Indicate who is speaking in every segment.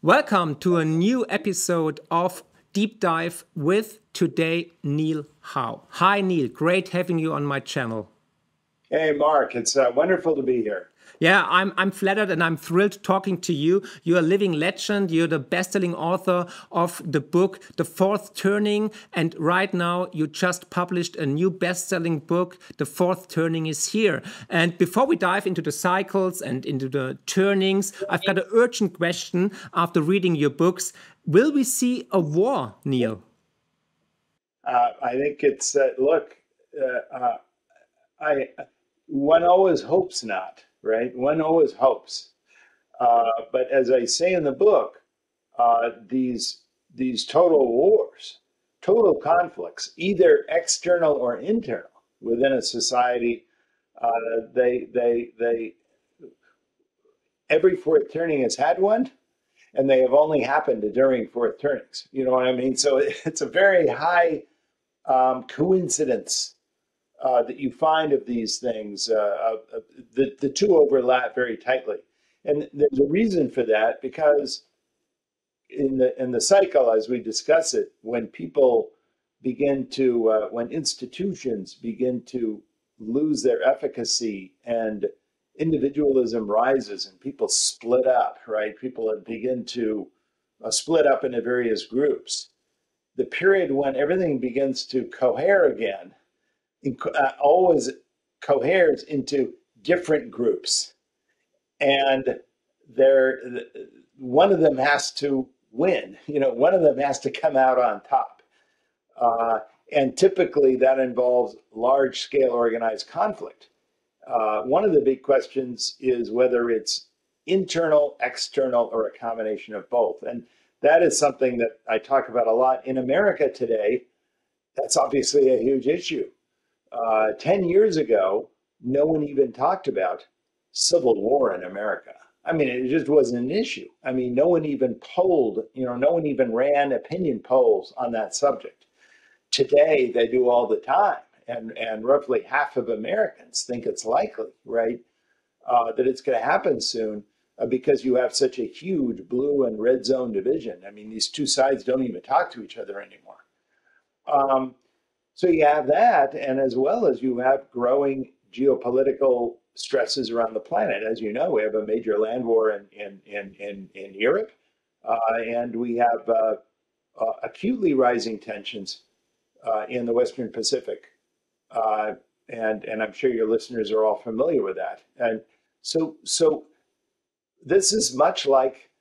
Speaker 1: Welcome to a new episode of Deep Dive with today Neil Howe. Hi Neil, great having you on my channel.
Speaker 2: Hey Mark, it's wonderful to be here.
Speaker 1: Yeah, I'm flattered and I'm thrilled talking to you. You're a living legend. You're the best-selling author of the book The Fourth Turning, and right now you just published a new best-selling book, The Fourth Turning is Here. And before we dive into the cycles and into the turnings, I've got an urgent question after reading your books. Will we see a war, Neil?
Speaker 2: I think it's one always hopes not, right? One always hopes, but as I say in the book, these total wars, total conflicts, either external or internal within a society, they every fourth turning has had one, and they have only happened during fourth turnings. You know what I mean? So it's a very high coincidence that you find of these things. The two overlap very tightly, and there's a reason for that, because in the cycle, as we discuss it, when people begin to when institutions begin to lose their efficacy and individualism rises and people split up, right? People begin to split up into various groups. The period when everything begins to cohere again always coheres into different groups, and one of them has to win. You know, one of them has to come out on top, and typically that involves large-scale organized conflict. One of the big questions is whether it's internal, external, or a combination of both, and that is something that I talk about a lot in America today. That's obviously a huge issue. 10 years ago, no one even talked about civil war in America. I mean, it just wasn't an issue. I mean, no one even polled, no one even ran opinion polls on that subject. Today, they do all the time. And roughly half of Americans think it's likely, right, that it's going to happen soon, because you have such a huge blue and red zone division. I mean, these two sides don't even talk to each other anymore. So you have that, and as well as you have growing geopolitical stresses around the planet. As you know, we have a major land war in Europe, and we have acutely rising tensions in the Western Pacific. And I'm sure your listeners are all familiar with that. And so this is much like,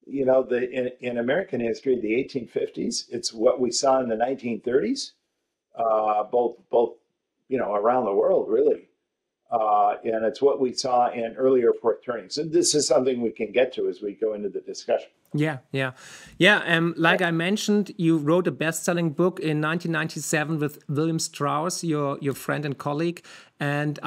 Speaker 2: in American history, the 1850s. It's what we saw in the 1930s, both around the world, really. And it's what we saw in earlier fourth turnings. And this is something we can get to as we go into the discussion.
Speaker 1: Yeah. Like I mentioned, you wrote a best-selling book in 1997 with William Strauss, your friend and colleague. And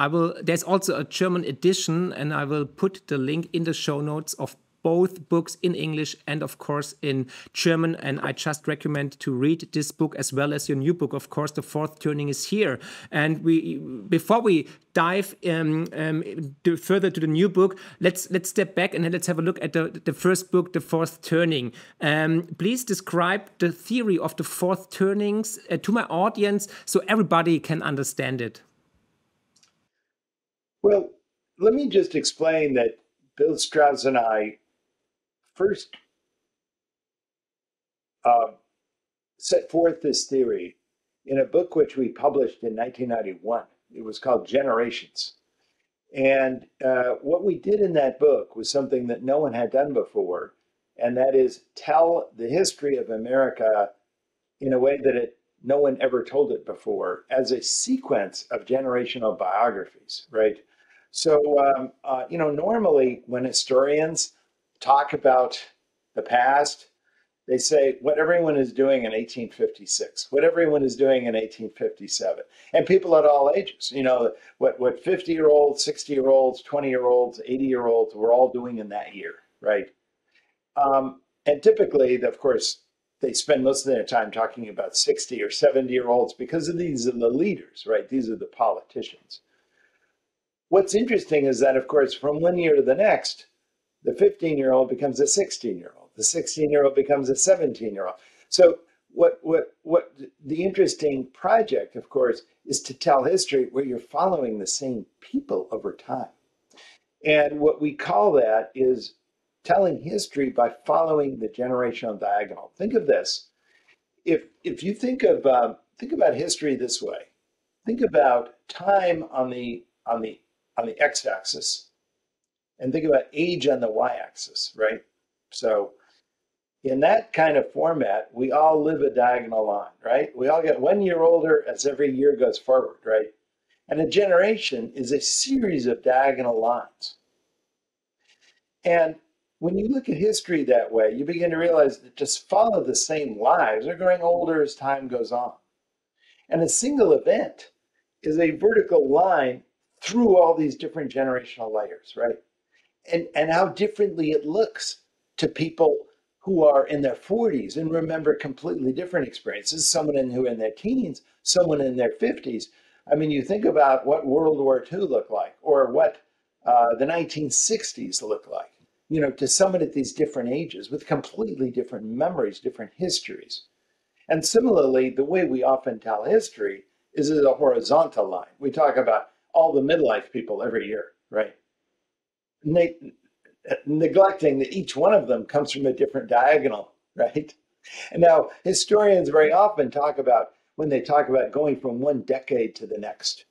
Speaker 1: there's also a German edition, and I will put the link in the show notes of both books in English and, of course, in German. And I just recommend to read this book as well as your new book, of course, The Fourth Turning is Here. And before we dive further to the new book, let's step back and let's have a look at the first book, The Fourth Turning. Please describe the theory of the fourth turnings to my audience so everybody can understand it.
Speaker 2: Well, let me just explain that Bill Strauss and I first set forth this theory in a book which we published in 1991. It was called Generations. And what we did in that book was something that no one had done before, and that is tell the history of America in a way that no one ever told it before, as a sequence of generational biographies, right? So, normally when historians talk about the past, they say what everyone is doing in 1856, what everyone is doing in 1857, and people at all ages, what 50-year-olds, 60-year-olds, 20-year-olds, 80-year-olds were all doing in that year, right? And typically, of course, they spend most of their time talking about 60 or 70-year-olds because these are the leaders, right? These are the politicians. What's interesting is that, of course, from one year to the next, The 15-year-old becomes a 16-year-old. The 16-year-old becomes a 17-year-old. So what the interesting project, of course, is to tell history where you're following the same people over time. And what we call that is telling history by following the generational diagonal. Think of this. If you think about history this way, think about time on the x-axis, and think about age on the y-axis, right? So in that kind of format, we all live a diagonal line, right? We all get 1 year older as every year goes forward, right? And a generation is a series of diagonal lines. And when you look at history that way, you begin to realize that just follow the same lives. They're growing older as time goes on. And a single event is a vertical line through all these different generational layers, right? And how differently it looks to people who are in their 40s and remember completely different experiences, someone who in their teens, someone in their 50s. I mean, you think about what World War II looked like, or what the 1960s looked like, to someone at these different ages with completely different memories, different histories. And similarly, the way we often tell history is as a horizontal line. We talk about all the midlife people every year, right? Neglecting that each one of them comes from a different diagonal, right? And now historians very often talk about, when they talk about going from one decade to the next,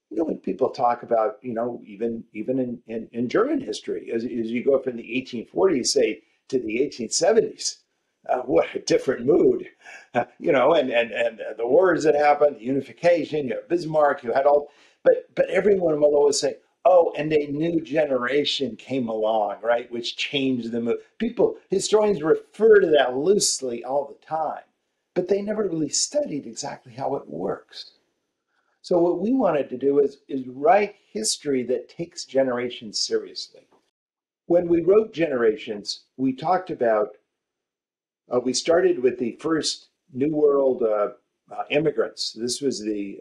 Speaker 2: when people talk about, even in German history, as you go from the 1840s, say, to the 1870s, what a different mood, and the wars that happened, the unification, you have Bismarck, you had all, but everyone will always say, oh, and a new generation came along, right, which changed the mood. Historians refer to that loosely all the time, but they never really studied exactly how it works. So what we wanted to do is write history that takes generations seriously. When we wrote Generations, we talked about, we started with the first New World immigrants. This was the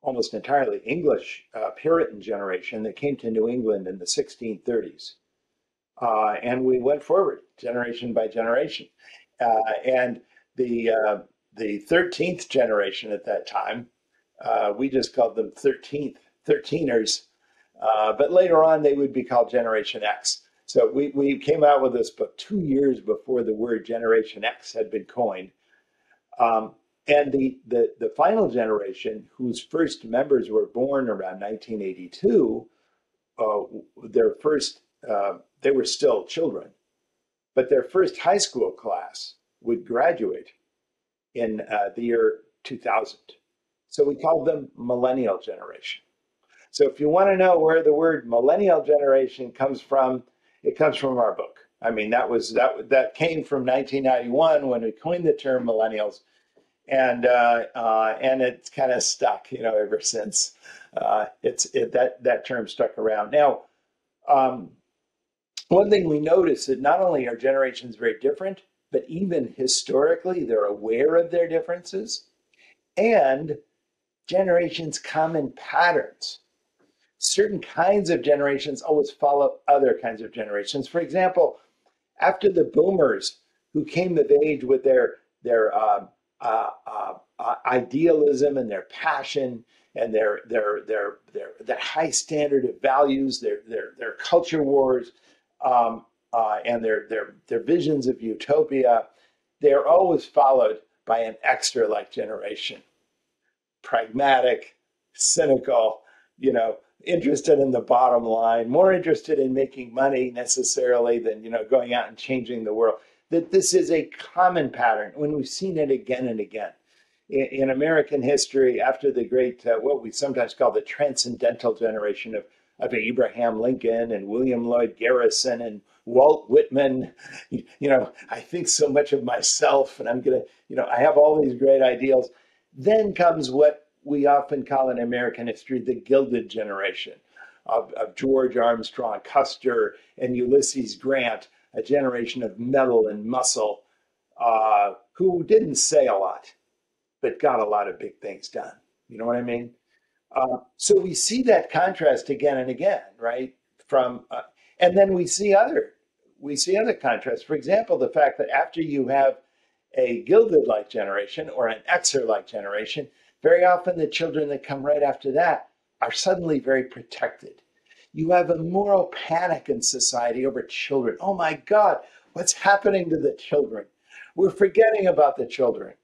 Speaker 2: almost entirely English Puritan generation that came to New England in the 1630s. And we went forward generation by generation. And the 13th generation at that time, we just called them 13ers. But later on, they would be called Generation X. So we came out with this book 2 years before the word Generation X had been coined. And the final generation, whose first members were born around 1982, they were still children, but their first high school class would graduate in the year 2000. So we called them Millennial Generation. So if you want to know where the word Millennial Generation comes from, it comes from our book. I mean, that came from 1991 when we coined the term millennials. And it's kind of stuck, ever since. That term stuck around. Now, one thing we notice that not only are generations very different, but even historically, they're aware of their differences, and generations common patterns. Certain kinds of generations always follow other kinds of generations. For example, after the boomers, who came of age with their idealism and their passion and their high standard of values, their culture wars, and their visions of utopia, they are always followed by an extra-like generation, pragmatic, cynical, interested in the bottom line, more interested in making money necessarily than going out and changing the world. That this is a common pattern when we've seen it again and again in American history after the great, what we sometimes call the transcendental generation of Abraham Lincoln and William Lloyd Garrison and Walt Whitman. I think so much of myself, and I'm going to, I have all these great ideals. Then comes what we often call in American history the Gilded Generation of George Armstrong Custer and Ulysses Grant, a generation of metal and muscle, who didn't say a lot, but got a lot of big things done. You know what I mean? So we see that contrast again and again, right? And then we see other contrasts. For example, the fact that after you have a Gilded-like generation or an Xer-like generation, very often the children that come right after that are suddenly very protected. You have a moral panic in society over children. Oh my God, what's happening to the children? We're forgetting about the children.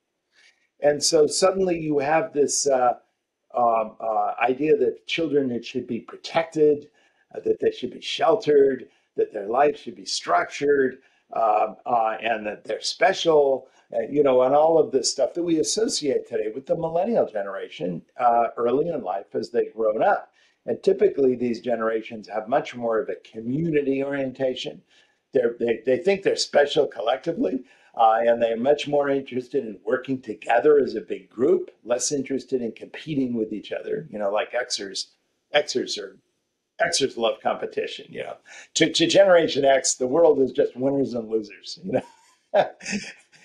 Speaker 2: And so suddenly you have this idea that children should be protected, that they should be sheltered, that their life should be structured, and that they're special, and all of this stuff that we associate today with the millennial generation early in life as they've grown up. And typically, these generations have much more of a community orientation. They think they're special collectively, and they're much more interested in working together as a big group, less interested in competing with each other. Like Xers, Xers are Xers love competition. To Generation X, the world is just winners and losers.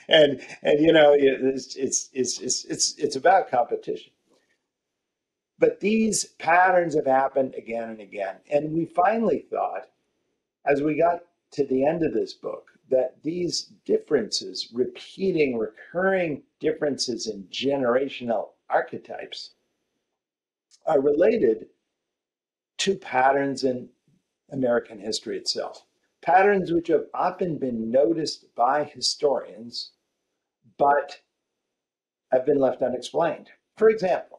Speaker 2: It's about competition. But these patterns have happened again and again, and we finally thought, as we got to the end of this book, that these differences, repeating, recurring differences in generational archetypes, are related to patterns in American history itself. Patterns which have often been noticed by historians, but have been left unexplained. For example,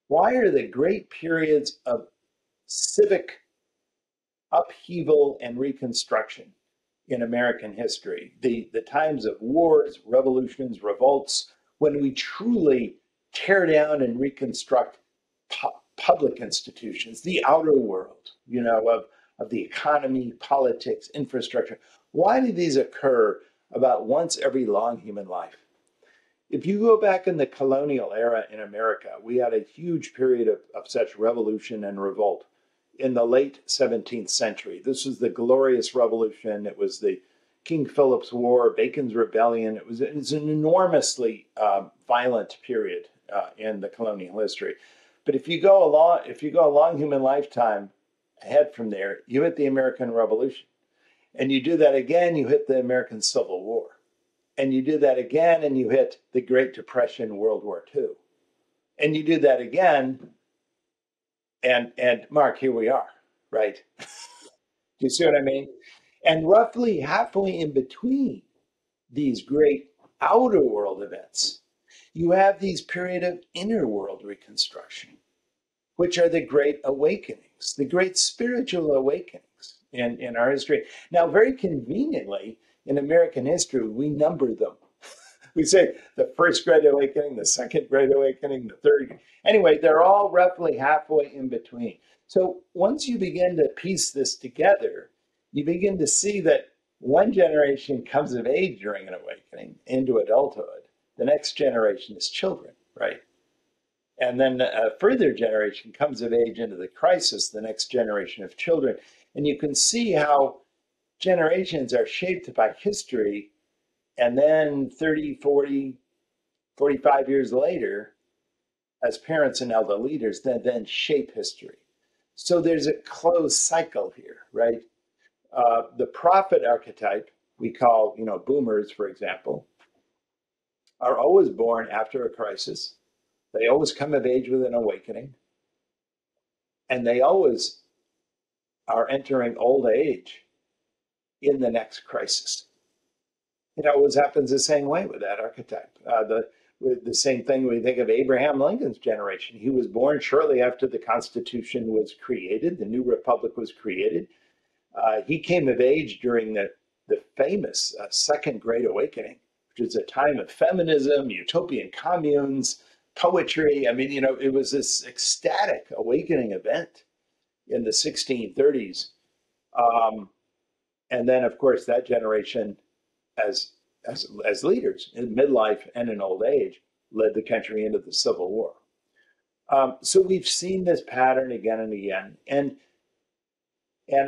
Speaker 2: why are the great periods of civic upheaval and reconstruction in American history, the times of wars, revolutions, revolts, when we truly tear down and reconstruct public institutions, the outer world, of the economy, politics, infrastructure. Why do these occur about once every long human life? If you go back in the colonial era in America, we had a huge period of such revolution and revolt in the late 17th century. This was the Glorious Revolution. It was the King Philip's War, Bacon's Rebellion. It was an enormously violent period in the colonial history. But if you go a long human lifetime ahead from there, you hit the American Revolution. And you do that again, you hit the American Civil War. And you do that again, and you hit the Great Depression, World War II. And you do that again, and Mark, here we are, right? Do you see what I mean? And roughly halfway in between these great outer world events, you have these period of inner world reconstruction, which are the great awakenings, the great spiritual awakenings in our history. Now, very conveniently, in American history, we number them. We say the first Great Awakening, the second Great Awakening, the third. Anyway, they're all roughly halfway in between. So once you begin to piece this together, you begin to see that one generation comes of age during an awakening into adulthood. The next generation is children, right? And then a further generation comes of age into the crisis, the next generation of children. And you can see how generations are shaped by history, and then 30, 40, 45 years later, as parents and elder leaders, then shape history. So there's a closed cycle here, right? The prophet archetype, we call, boomers, for example, are always born after a crisis. They always come of age with an awakening. And they always are entering old age in the next crisis. It always happens the same way with that archetype. The same thing when we think of Abraham Lincoln's generation. He was born shortly after the Constitution was created, the new republic was created. He came of age during the famous Second Great Awakening, which is a time of feminism, utopian communes, poetry. I mean, it was this ecstatic awakening event in the 1630s. And then, of course, that generation, as leaders in midlife and in old age, led the country into the Civil War. So we've seen this pattern again and again, and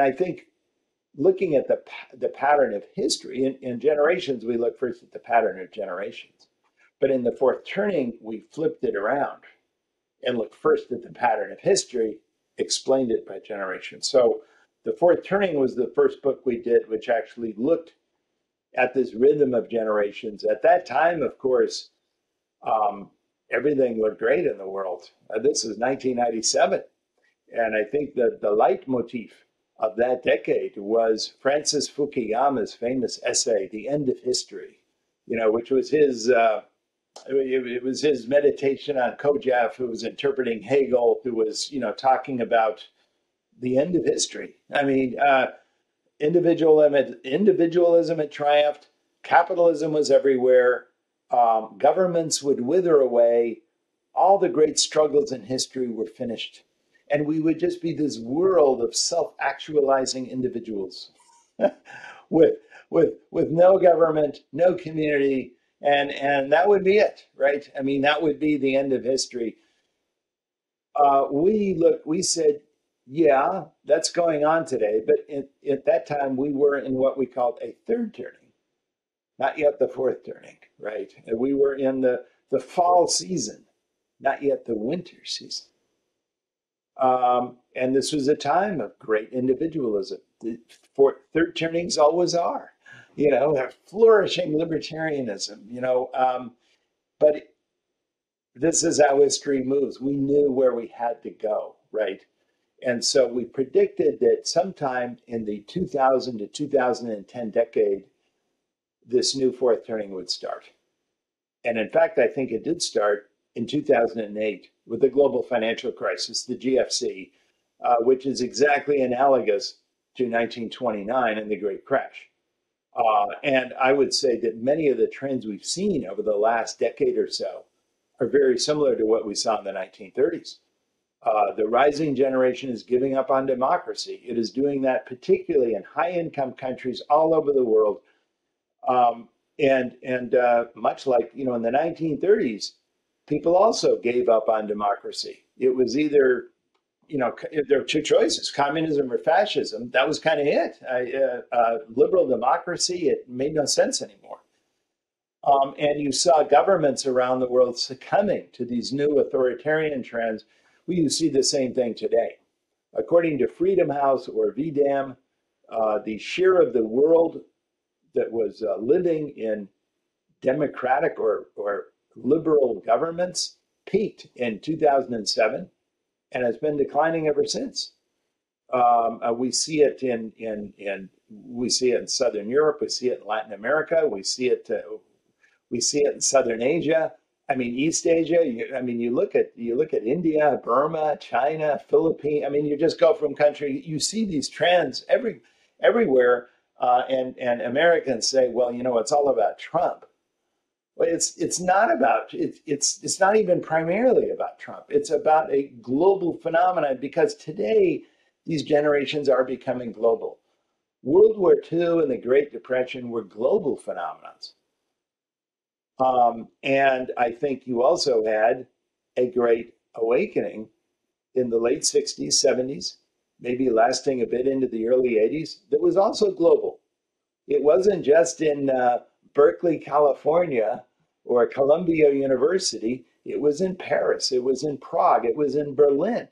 Speaker 2: I think looking at the pattern of history in generations, we look first at the pattern of generations, but in the fourth turning, we flipped it around and looked first at the pattern of history, explained it by generation. So The Fourth Turning was the first book we did, which actually looked at this rhythm of generations. At that time, of course, everything looked great in the world. This is 1997. And I think that the leitmotif of that decade was Francis Fukuyama's famous essay, The End of History, which was it was his meditation on Kojève, who was interpreting Hegel, who was, talking about the end of history. I mean, individualism had triumphed, capitalism was everywhere, governments would wither away, all the great struggles in history were finished. And we would just be this world of self-actualizing individuals with no government, no community, and that would be it, right? I mean, that would be the end of history. We said, yeah, that's going on today. But at that time, we were in what we called a third turning, not yet the fourth turning, right? And we were in the fall season, not yet the winter season. And this was a time of great individualism. The third turnings always are, flourishing libertarianism, but this is how history moves. We knew where we had to go, right? And so we predicted that sometime in the 2000 to 2010 decade, this new fourth turning would start. And in fact, I think it did start in 2008 with the global financial crisis, the GFC, which is exactly analogous to 1929 and the Great Crash. And I would say that many of the trends we've seen over the last decade or so are very similar to what we saw in the 1930s. The rising generation is giving up on democracy. It is doing that particularly in high-income countries all over the world. And much like, in the 1930s, people also gave up on democracy. It was either, there were two choices, communism or fascism. That was kind of it. Liberal democracy, it made no sense anymore. And you saw governments around the world succumbing to these new authoritarian trends. Well, you see the same thing today. According to Freedom House or VDAM, the share of the world that was living in democratic or liberal governments peaked in 2007 and has been declining ever since. We see it we see it in Southern Europe, we see it in Latin America, we see it in Southern Asia. I mean, East Asia. You look at India, Burma, China, Philippines. I mean, you just go from country. You see these trends everywhere, and Americans say, well, it's all about Trump. Well, it's not about it's not even primarily about Trump. It's about a global phenomenon because today these generations are becoming global. World War II and the Great Depression were global phenomenons. And I think you also had a great awakening in the late 60s, 70s, maybe lasting a bit into the early 80s, that was also global. It wasn't just in Berkeley, California, or Columbia University. It was in Paris. It was in Prague. It was in Berlin.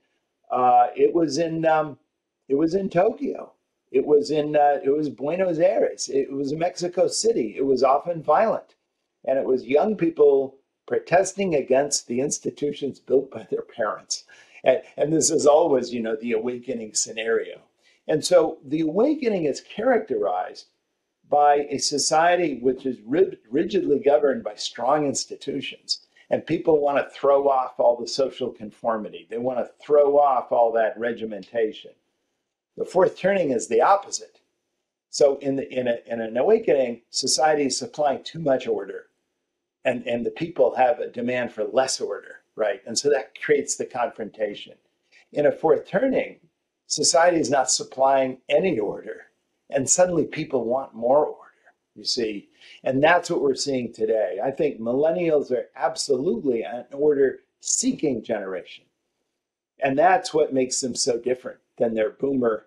Speaker 2: It was in Tokyo. It was Buenos Aires. It was Mexico City. It was often violent. And it was young people protesting against the institutions built by their parents. And this is always, the awakening scenario. And so the awakening is characterized by a society which is rigidly governed by strong institutions. And people want to throw off all the social conformity. They want to throw off all that regimentation. The fourth turning is the opposite. So in an awakening, society is supplying too much order. And the people have a demand for less order, right? And so that creates the confrontation. In a fourth turning, society is not supplying any order. And suddenly people want more order, you see. And that's what we're seeing today. I think millennials are absolutely an order-seeking generation. And that's what makes them so different than their boomers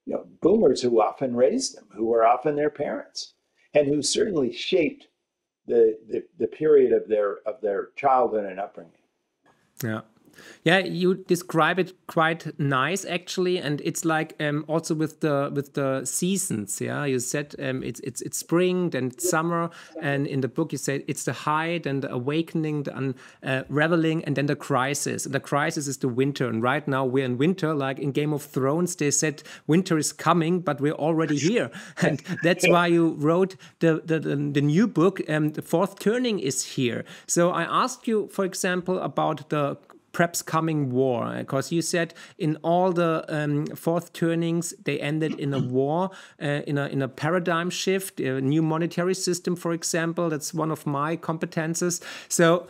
Speaker 2: who often raised them, who were often their parents, and who certainly shaped the period of their childhood and upbringing.
Speaker 1: Yeah. Yeah, you describe it quite nice actually, and it's like also with the seasons. Yeah, you said it's spring, then it's summer, and in the book you said it's the height and the awakening, the unraveling, and then the crisis. And the crisis is the winter, and right now we're in winter. Like in Game of Thrones, they said winter is coming, but we're already here, and that's why you wrote the new book. The fourth turning is here. So I asked you, for example, about the perhaps coming war, because you said in all the fourth turnings they ended in a war, in a paradigm shift, a new monetary system, for example. That's one of my competences. So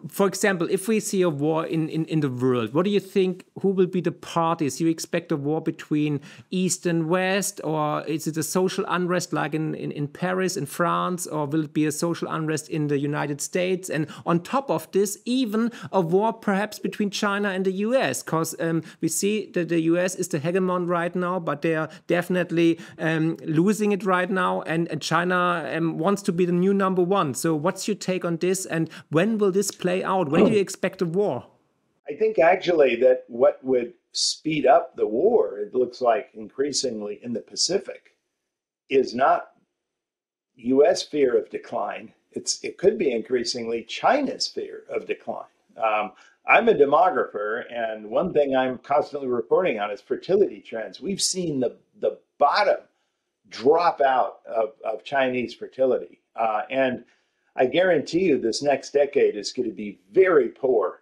Speaker 1: for example, if we see a war in the world, what do you think, who will be the parties? You expect a war between East and West, or is it a social unrest like in Paris, in France, or will it be a social unrest in the United States? And on top of this, even a war perhaps between China and the US, because we see that the US is the hegemon right now, but they are definitely losing it right now, and China wants to be the new number one. So what's your take on this, and when will this play out? When do you expect a war?
Speaker 2: I think actually that what would speed up the war, it looks like increasingly in the Pacific, is not US fear of decline. It could be increasingly China's fear of decline. I'm a demographer, and one thing I'm constantly reporting on is fertility trends. We've seen the bottom drop out of Chinese fertility. And I guarantee you this next decade is going to be very poor,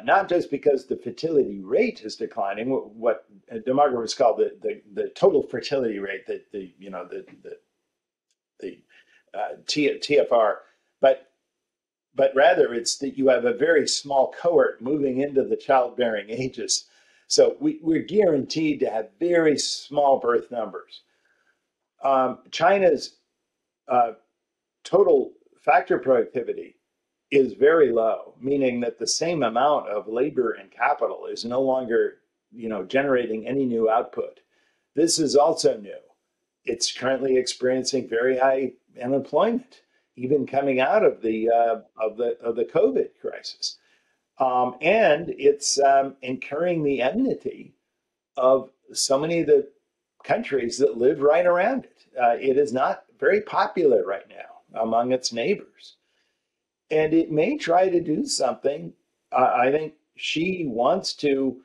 Speaker 2: not just because the fertility rate is declining, what demographers call the total fertility rate, the TFR, but rather it's that you have a very small cohort moving into the childbearing ages. So we're guaranteed to have very small birth numbers. China's total factor productivity is very low, meaning that the same amount of labor and capital is no longer, generating any new output. This is also new. It's currently experiencing very high unemployment, even coming out of the COVID crisis, and it's incurring the enmity of so many of the countries that live right around it. It is not very popular right now among its neighbors. And it may try to do something. I think Xi wants to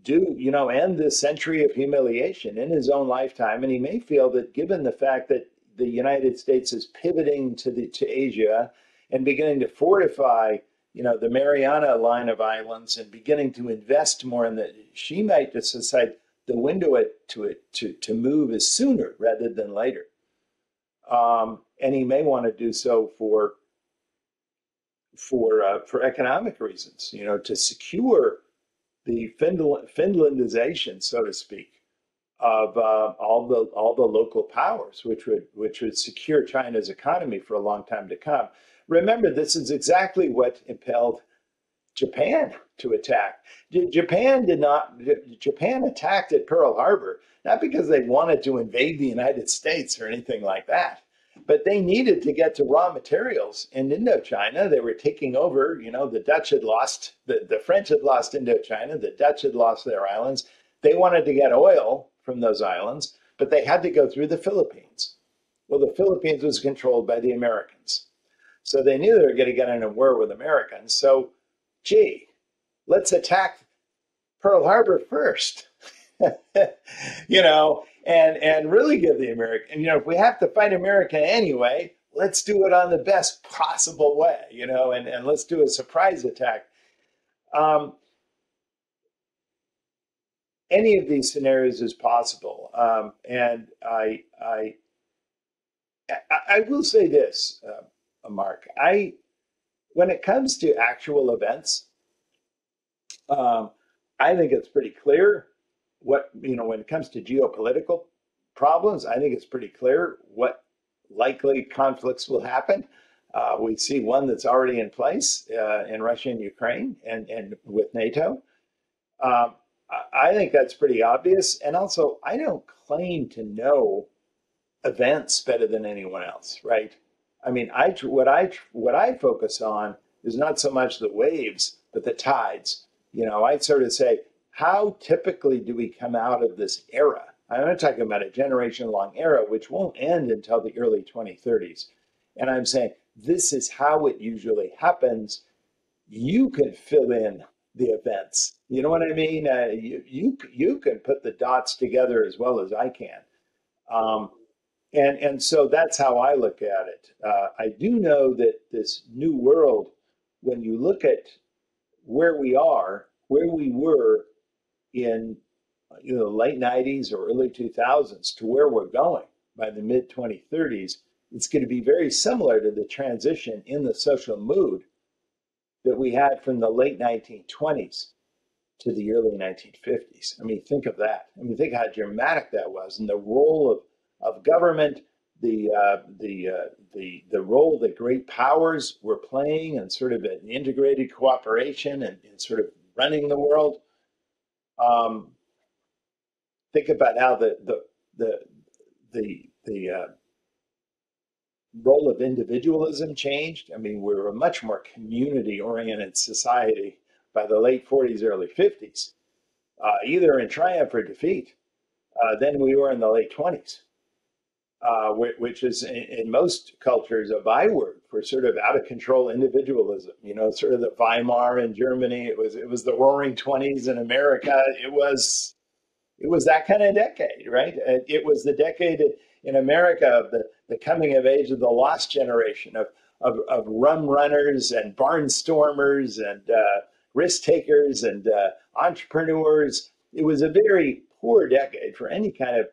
Speaker 2: end this century of humiliation in his own lifetime. And he may feel that given the fact that the United States is pivoting to Asia and beginning to fortify, the Mariana line of islands and beginning to invest more in that, she might just decide the window to move is sooner rather than later. And he may want to do so for economic reasons, to secure the Finlandization, so to speak, of all the local powers, which would secure China's economy for a long time to come. Remember, this is exactly what impelled Japan to attack. Japan attacked at Pearl Harbor, not because they wanted to invade the United States or anything like that, but they needed to get to raw materials in Indochina. They were taking over, the Dutch had lost, the French had lost Indochina, the Dutch had lost their islands. They wanted to get oil from those islands, but they had to go through the Philippines. Well, the Philippines was controlled by the Americans. So they knew they were going to get in a war with Americans. So, gee, let's attack Pearl Harbor first, and really give the American, if we have to fight America anyway, let's do it on the best possible way, and let's do a surprise attack. Any of these scenarios is possible. And I will say this, Mark, when it comes to actual events, I think it's pretty clear when it comes to geopolitical problems, I think it's pretty clear what likely conflicts will happen. We see one that's already in place in Russia and Ukraine and with NATO. I think that's pretty obvious. And also, I don't claim to know events better than anyone else, right? I mean, what I focus on is not so much the waves, but the tides. I'd sort of say, how typically do we come out of this era? I'm not talking about a generation-long era, which won't end until the early 2030s. And I'm saying, this is how it usually happens. You can fill in the events. You know what I mean? You can put the dots together as well as I can. Um, and so that's how I look at it. I do know that this new world, when you look at where we are, where we were in late 90s or early 2000s to where we're going by the mid 2030s, it's going to be very similar to the transition in the social mood that we had from the late 1920s to the early 1950s. I mean, think of that. I mean, think how dramatic that was, and the role of government, the role that great powers were playing, and sort of an integrated cooperation and sort of running the world. Think about how the role of individualism changed. I mean, we were a much more community-oriented society by the late 40s, early 50s, either in triumph or defeat, than we were in the late 20s, which is in most cultures a byword for sort of out of control individualism. Sort of the Weimar in Germany. It was the Roaring 20s in America. It was that kind of decade, right? It was the decade in America of the coming of age of the lost generation of rum runners and barnstormers and risk takers and entrepreneurs. It was a very poor decade for any kind of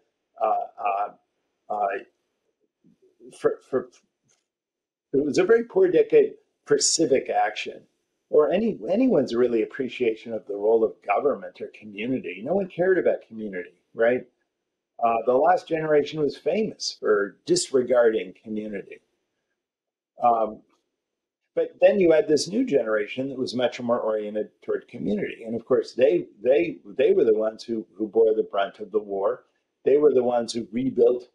Speaker 2: it was a very poor decade for civic action or anyone's really appreciation of the role of government or community. No one cared about community, right? The last generation was famous for disregarding community. But then you had this new generation that was much more oriented toward community. And of course, they were the ones who bore the brunt of the war. They were the ones who rebuilt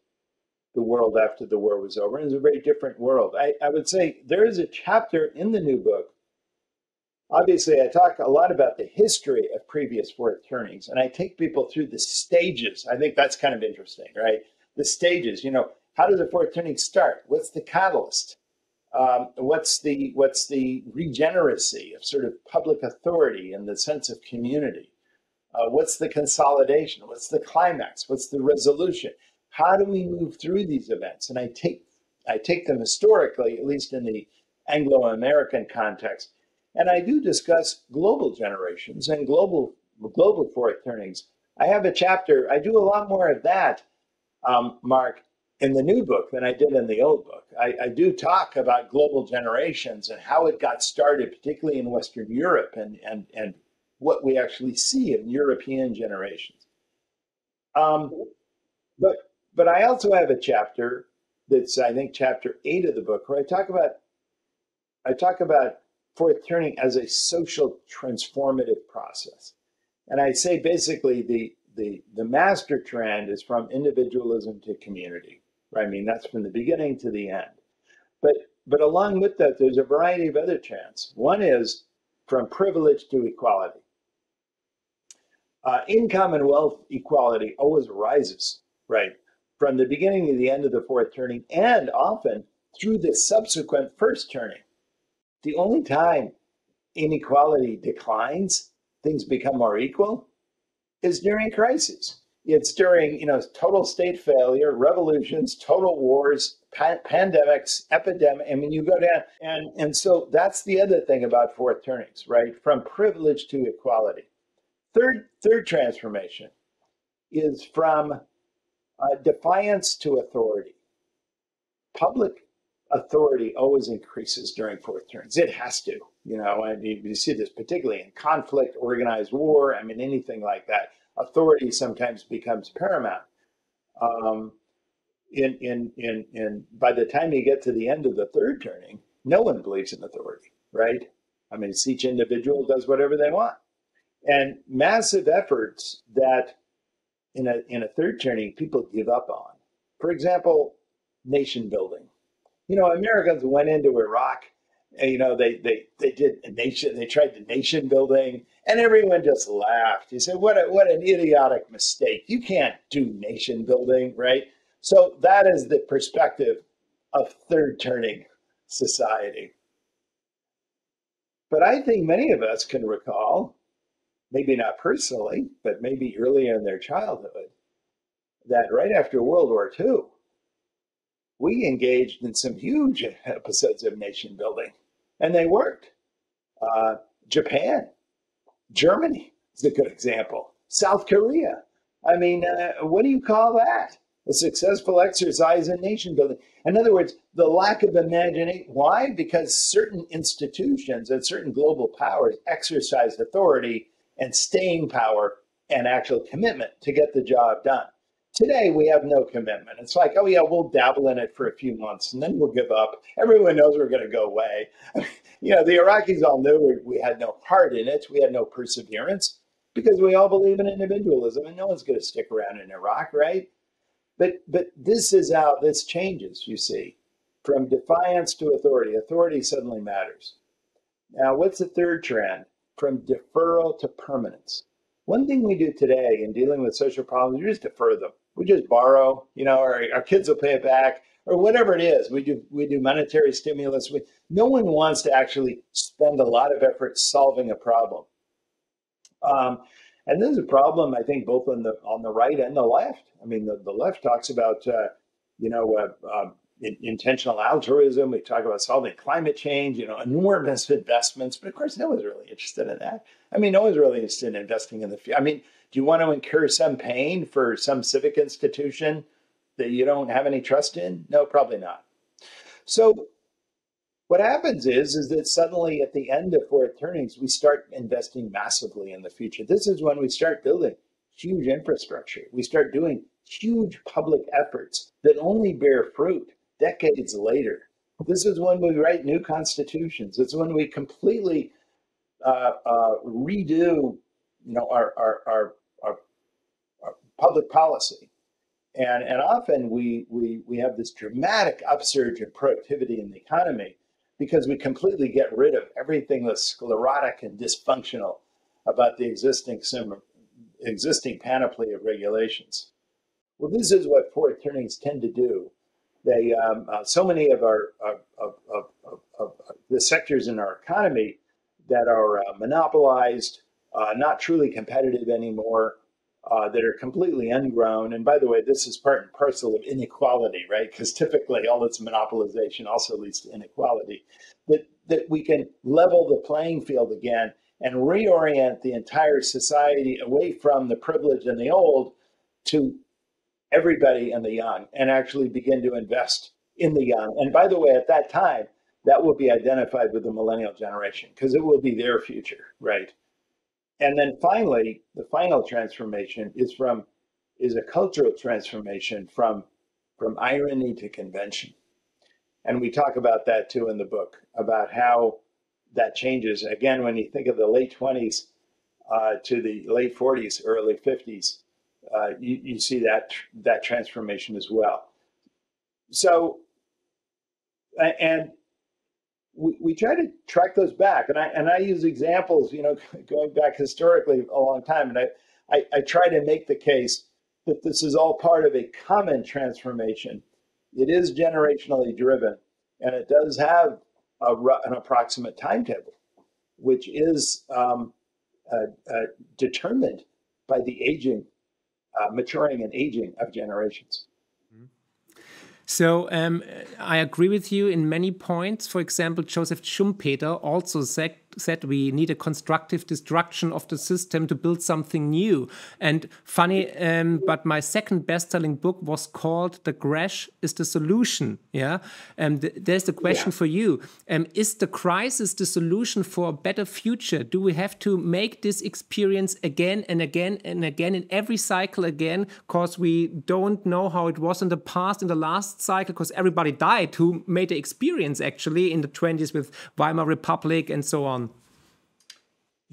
Speaker 2: the world after the war was over. And it was a very different world. I would say there is a chapter in the new book. Obviously, I talk a lot about the history of previous fourth turnings, and I take people through the stages. I think that's kind of interesting, right? The stages, how does a fourth turning start? What's the catalyst? What's the regeneracy of sort of public authority and the sense of community? What's the consolidation? What's the climax? What's the resolution? How do we move through these events? And I take them historically, at least in the Anglo-American context, and I do discuss global generations and global fourth turnings. I have a chapter. I do a lot more of that, Mark, in the new book than I did in the old book. I do talk about global generations and how it got started, particularly in Western Europe, and what we actually see in European generations. But I also have a chapter that's, I think, chapter 8 of the book, where I talk about fourth turning as a social transformative process. And I say basically the master trend is from individualism to community. Right? I mean, that's from the beginning to the end. But along with that, there's a variety of other trends. One is from privilege to equality. Income and wealth equality always rises, right? From the beginning to the end of the fourth turning, and often through the subsequent first turning. The only time inequality declines, things become more equal, is during crises. It's during, total state failure, revolutions, total wars, pandemics, epidemic. I mean, you go down, and so that's the other thing about fourth turnings, right? From privilege to equality. Third transformation is from defiance to authority. Public authority always increases during fourth turns. It has to, and you see this particularly in conflict, organized war. I mean, anything like that. Authority sometimes becomes paramount. By the time you get to the end of the third turning, no one believes in authority, right? I mean, each individual does whatever they want, and massive efforts that in a third turning people give up on. For example, nation building. Americans went into Iraq And, they did a nation, they tried the nation building, and everyone just laughed. He said, what an idiotic mistake. You can't do nation building, right? So that is the perspective of third turning society. But I think many of us can recall, maybe not personally, but maybe earlier in their childhood, that right after World War II, we engaged in some huge episodes of nation building, and they worked. Uh, Japan, Germany is a good example. South Korea. I mean, what do you call that? A successful exercise in nation building. In other words, the lack of imagination. Why? Because certain institutions and certain global powers exercised authority and staying power and actual commitment to get the job done. Today, we have no commitment. It's like, oh, yeah, we'll dabble in it for a few months and then we'll give up. Everyone knows we're going to go away. The Iraqis all knew we had no heart in it. We had no perseverance because we all believe in individualism and no one's going to stick around in Iraq, right? But this is how this changes, you see, from defiance to authority. Authority suddenly matters. Now, what's the third trend? From deferral to permanence. One thing we do today in dealing with social problems, we just defer them. We just borrow, our kids will pay it back, or whatever it is. We do monetary stimulus. No one wants to actually spend a lot of effort solving a problem. And this is a problem, I think, both on the right and the left. I mean, the left talks about, intentional altruism. We talk about solving climate change, enormous investments. But of course, no one's really interested in that. I mean, no one's really interested in investing in the future. I mean, do you want to incur some pain for some civic institution that you don't have any trust in? No, probably not. So what happens is that suddenly at the end of fourth turnings, we start investing massively in the future. This is when we start building huge infrastructure. We start doing huge public efforts that only bear fruit decades later. This is when we write new constitutions. It's when we completely redo, our public policy. And often we have this dramatic upsurge in productivity in the economy because we completely get rid of everything that's sclerotic and dysfunctional about the existing panoply of regulations. Well, this is what fourth turnings tend to do. They so many of the sectors in our economy that are monopolized, not truly competitive anymore, that are completely ungrown. And by the way, this is part and parcel of inequality, right? Because typically all this monopolization also leads to inequality. That we can level the playing field again and reorient the entire society away from the privileged and the old to everybody and the young, and actually begin to invest in the young. And by the way, at that time, that will be identified with the millennial generation because it will be their future, right? And then finally, the final transformation is a cultural transformation from irony to convention. And we talk about that too in the book, about how that changes. Again, when you think of the late 20s to the late 40s, early 50s, you see that transformation as well. So, and we try to track those back, and I use examples, going back historically a long time, and I try to make the case that this is all part of a common transformation. It is generationally driven, and it does have an approximate timetable, which is determined by the maturing and aging of generations.
Speaker 1: So I agree with you in many points. For example, Joseph Schumpeter also said we need a constructive destruction of the system to build something new. And funny, but my second best-selling book was called "The Crash is the Solution." Yeah, there's the question for you: is the crisis the solution for a better future? Do we have to make this experience again and again and again in every cycle again, because we don't know how it was in the past, in the last cycle, because everybody died who made the experience actually in the 20s with Weimar Republic and so on?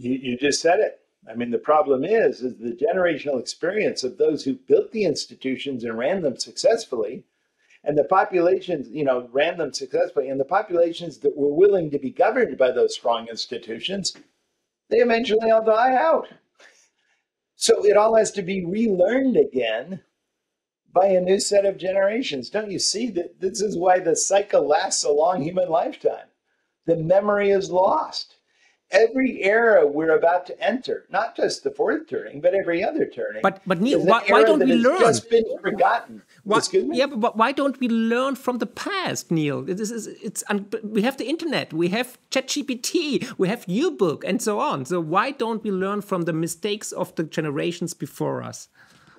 Speaker 2: You just said it. I mean, the problem is the generational experience of those who built the institutions and ran them successfully And the populations, ran them successfully. And the populations that were willing to be governed by those strong institutions, they eventually all die out. So it all has to be relearned again by a new set of generations. Don't you see that this is why the cycle lasts a long human lifetime? The memory is lost. Every era we're about to enter, not just the fourth turning, but every other turning,
Speaker 1: but Neil,
Speaker 2: is an
Speaker 1: why
Speaker 2: era
Speaker 1: don't
Speaker 2: that
Speaker 1: we
Speaker 2: has
Speaker 1: learn?
Speaker 2: just been forgotten.
Speaker 1: Why,
Speaker 2: Excuse me?
Speaker 1: yeah, but why don't we learn from the past, Neil? We have the internet, we have ChatGPT, we have YouBook, and so on. So why don't we learn from the mistakes of the generations before us?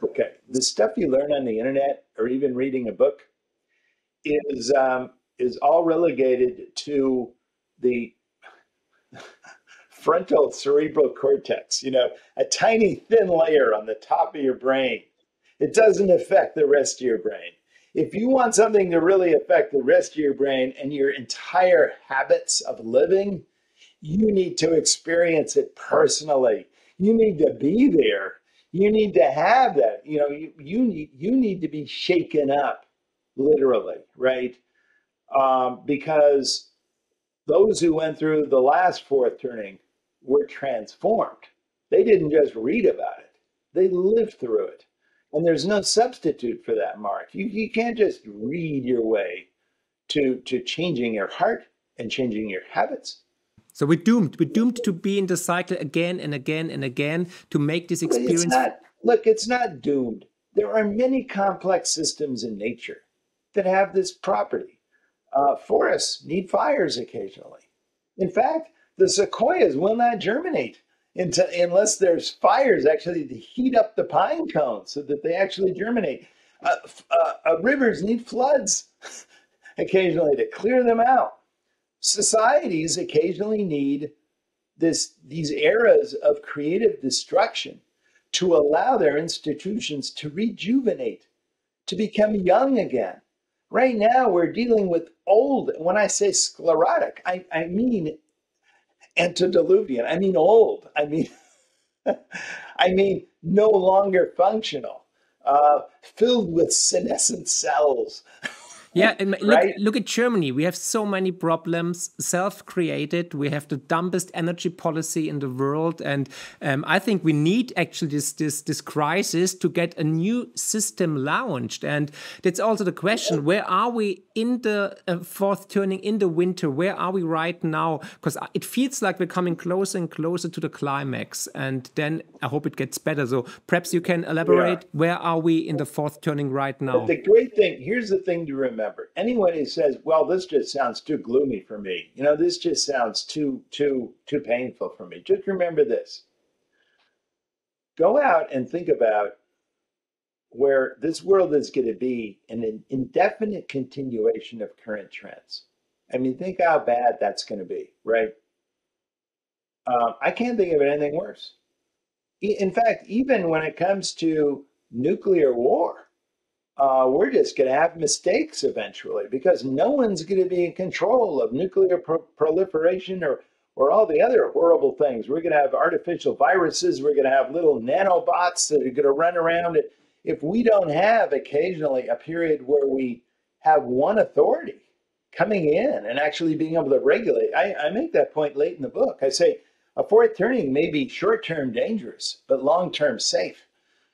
Speaker 2: Okay, the stuff you learn on the internet or even reading a book is all relegated to the frontal cerebral cortex, a tiny thin layer on the top of your brain. It doesn't affect the rest of your brain. If you want something to really affect the rest of your brain and your entire habits of living, you need to experience it personally. You need to be there. You need to have that. You need to be shaken up, literally, right? Because those who went through the last fourth turning were transformed. They didn't just read about it, they lived through it. And there's no substitute for that, Mark. You can't just read your way to changing your heart and changing your habits.
Speaker 1: So we're doomed. We're doomed to be in the cycle again and again and again to make this experience.
Speaker 2: It's not doomed. There are many complex systems in nature that have this property. Forests need fires occasionally. In fact, the sequoias will not germinate unless there's fires actually to heat up the pine cones so that they actually germinate. Rivers need floods occasionally to clear them out. Societies occasionally need these eras of creative destruction to allow their institutions to rejuvenate, to become young again. Right now, we're dealing with old. When I say sclerotic, I mean antediluvian. I mean old. I mean, I mean no longer functional, filled with senescent cells.
Speaker 1: Yeah, and
Speaker 2: right?
Speaker 1: look at Germany. We have so many problems, self-created. We have the dumbest energy policy in the world, and I think we need actually this crisis to get a new system launched. And that's also the question: where are we in the fourth turning in the winter? Where are we right now? Because it feels like we're coming closer and closer to the climax, and then I hope it gets better. So perhaps you can elaborate. Where are we in the fourth turning right now?
Speaker 2: But the great thing, here's the thing to remember. Anyone who says, well, this just sounds too gloomy for me, this just sounds too painful for me, just remember this. Go out and think about where this world is going to be in an indefinite continuation of current trends. I mean, think how bad that's going to be, right? I can't think of anything worse. In fact, even when it comes to nuclear war, we're just going to have mistakes eventually because no one's going to be in control of nuclear proliferation or all the other horrible things. We're going to have artificial viruses. We're going to have little nanobots that are going to run around. If we don't have occasionally a period where we have one authority coming in and actually being able to regulate, I make that point late in the book. I say a fourth turning may be short-term dangerous, but long-term safe.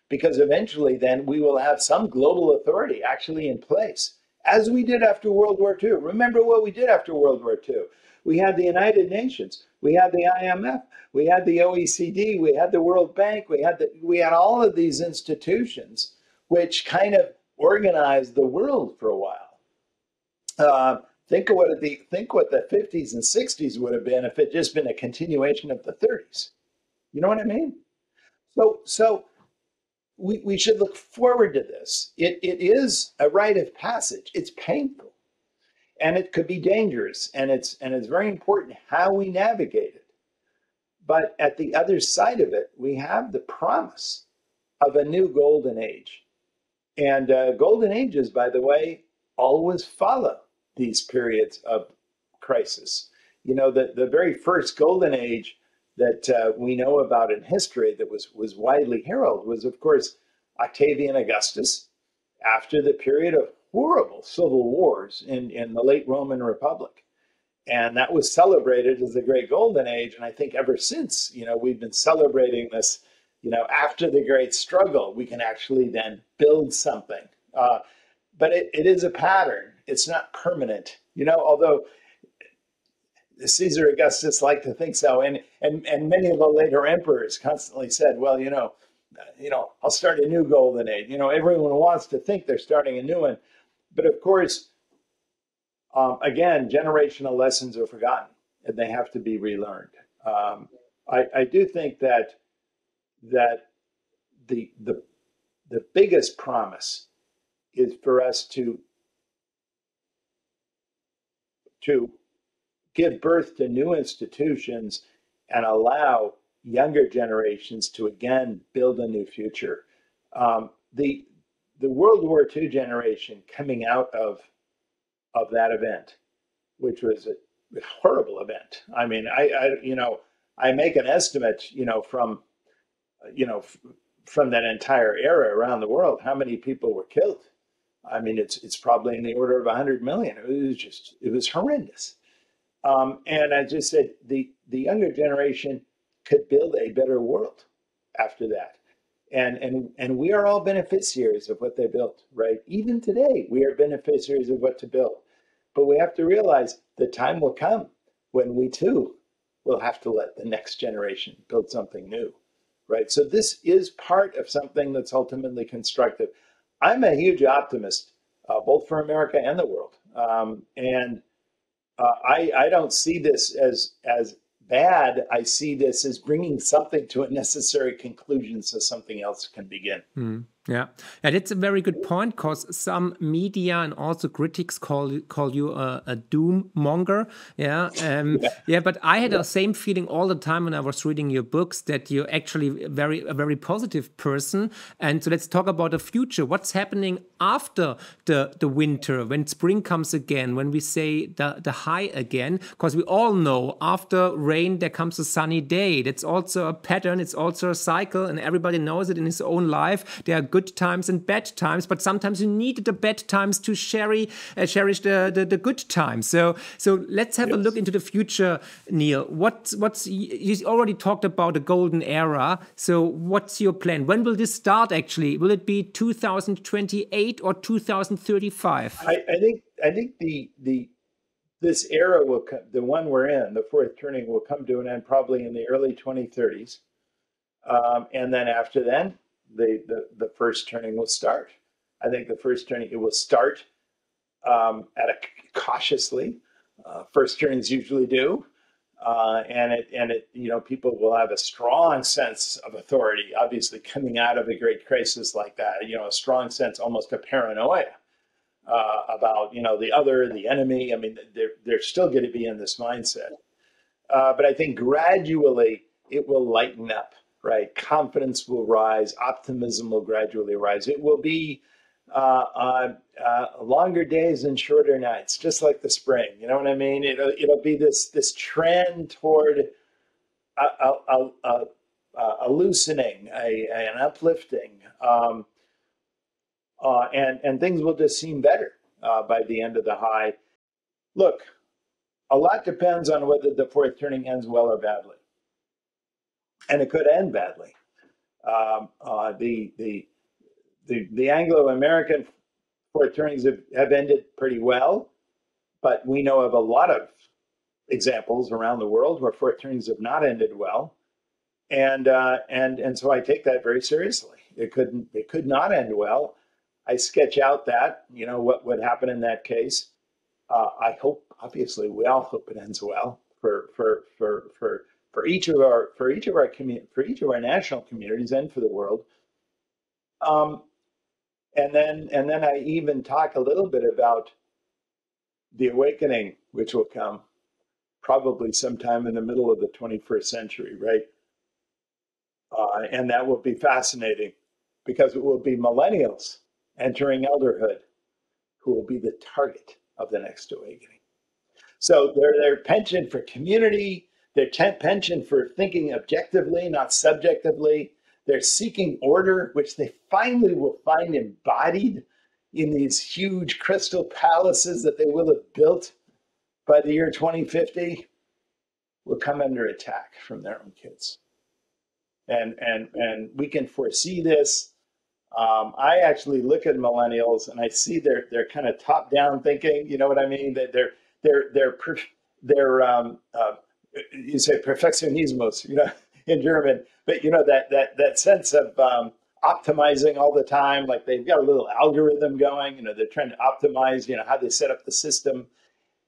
Speaker 2: Because eventually then we will have some global authority actually in place, as we did after World War II. Remember what we did after World War II. We had the United Nations, we had the IMF, we had the OECD, we had the World Bank, we had all of these institutions which kind of organized the world for a while. Think what the 50s and 60s would have been if it just been a continuation of the 30s. You know what I mean? So we should look forward to this. It is a rite of passage. It's painful, and it could be dangerous, and it's very important how we navigate it. But at the other side of it, we have the promise of a new golden age. And golden ages, by the way, always follow these periods of crisis. The very first golden age that we know about in history that was widely heralded was, of course, Octavian Augustus, after the period of horrible civil wars in the late Roman Republic. And that was celebrated as the Great Golden Age. And I think ever since, we've been celebrating this, after the great struggle, we can actually then build something. But it is a pattern. It's not permanent, although Caesar Augustus liked to think so. And many of the later emperors constantly said, well, I'll start a new golden age. Everyone wants to think they're starting a new one. But of course, again, generational lessons are forgotten and they have to be relearned. I do think that the biggest promise is for us to give birth to new institutions and allow younger generations to again build a new future. The World War II generation coming out of that event, which was a horrible event. I mean, I make an estimate, from that entire era around the world, how many people were killed. I mean, it's probably in the order of 100 million. It was horrendous. And I just said the younger generation could build a better world after that. And we are all beneficiaries of what they built, right? Even today, we are beneficiaries of what to build. But we have to realize the time will come when we too will have to let the next generation build something new, right? So this is part of something that's ultimately constructive. I'm a huge optimist, both for America and the world. I don't see this as bad. I see this as bringing something to a necessary conclusion so something else can begin.
Speaker 1: Yeah, that's a very good point, because some media and also critics call you a doom monger. Yeah, but I had the same feeling all the time when I was reading your books, that you're actually a very positive person. And so let's talk about the future. What's happening after the winter, when spring comes again, when we say the high again? Because we all know after rain there comes a sunny day. That's also a pattern. It's also a cycle, and everybody knows it in his own life. There are good times and bad times, but sometimes you need the bad times to cherish the good times. So let's have a look into the future, Neil. You already talked about the golden era. So what's your plan? When will this start actually? Will it be 2028 or 2035?
Speaker 2: I think this era will come, the one we're in, the fourth turning, will come to an end probably in the early 2030s. And then after then, the first turning will start. I think the first turning, it will start cautiously. First turnings usually do. And people will have a strong sense of authority, obviously coming out of a great crisis like that, a strong sense, almost a paranoia about, the other, the enemy. I mean, they're still going to be in this mindset. But I think gradually it will lighten up, right? Confidence will rise, optimism will gradually rise. It will be longer days and shorter nights, just like the spring. You know what I mean? It'll be this trend toward a loosening, an uplifting, and things will just seem better by the end of the high. Look, a lot depends on whether the fourth turning ends well or badly, and it could end badly. The Anglo-American fourth turnings have ended pretty well, but we know of a lot of examples around the world where fourth turnings have not ended well, and so I take that very seriously. It could not end well. I sketch out that, what would happen in that case. I hope, obviously, we all hope it ends well for each of our national communities and for the world. And then I even talk a little bit about the awakening, which will come probably sometime in the middle of the 21st century, right? And that will be fascinating because it will be millennials entering elderhood who will be the target of the next awakening. So their penchant for community, their penchant for thinking objectively, not subjectively. They're seeking order, which they finally will find embodied, in these huge crystal palaces that they will have built by the year 2050 will come under attack from their own kids. And we can foresee this. I actually look at millennials and I see they're kind of top down thinking. You know what I mean? That they're you say perfectionismus, in German, but that sense of optimizing all the time. Like they've got a little algorithm going. They're trying to optimize. How they set up the system.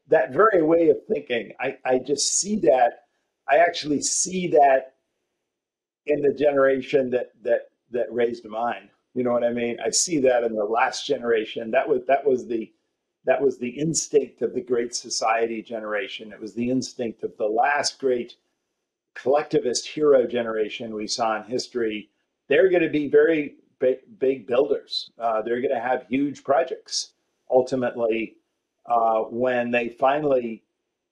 Speaker 2: That very way of thinking, I just see that. I actually see that in the generation that raised mine. You know what I mean? I see that in the last generation. That was the instinct of the Great Society generation. It was the instinct of the last great collectivist hero generation we saw in history. They're going to be very big builders. They're going to have huge projects ultimately when they finally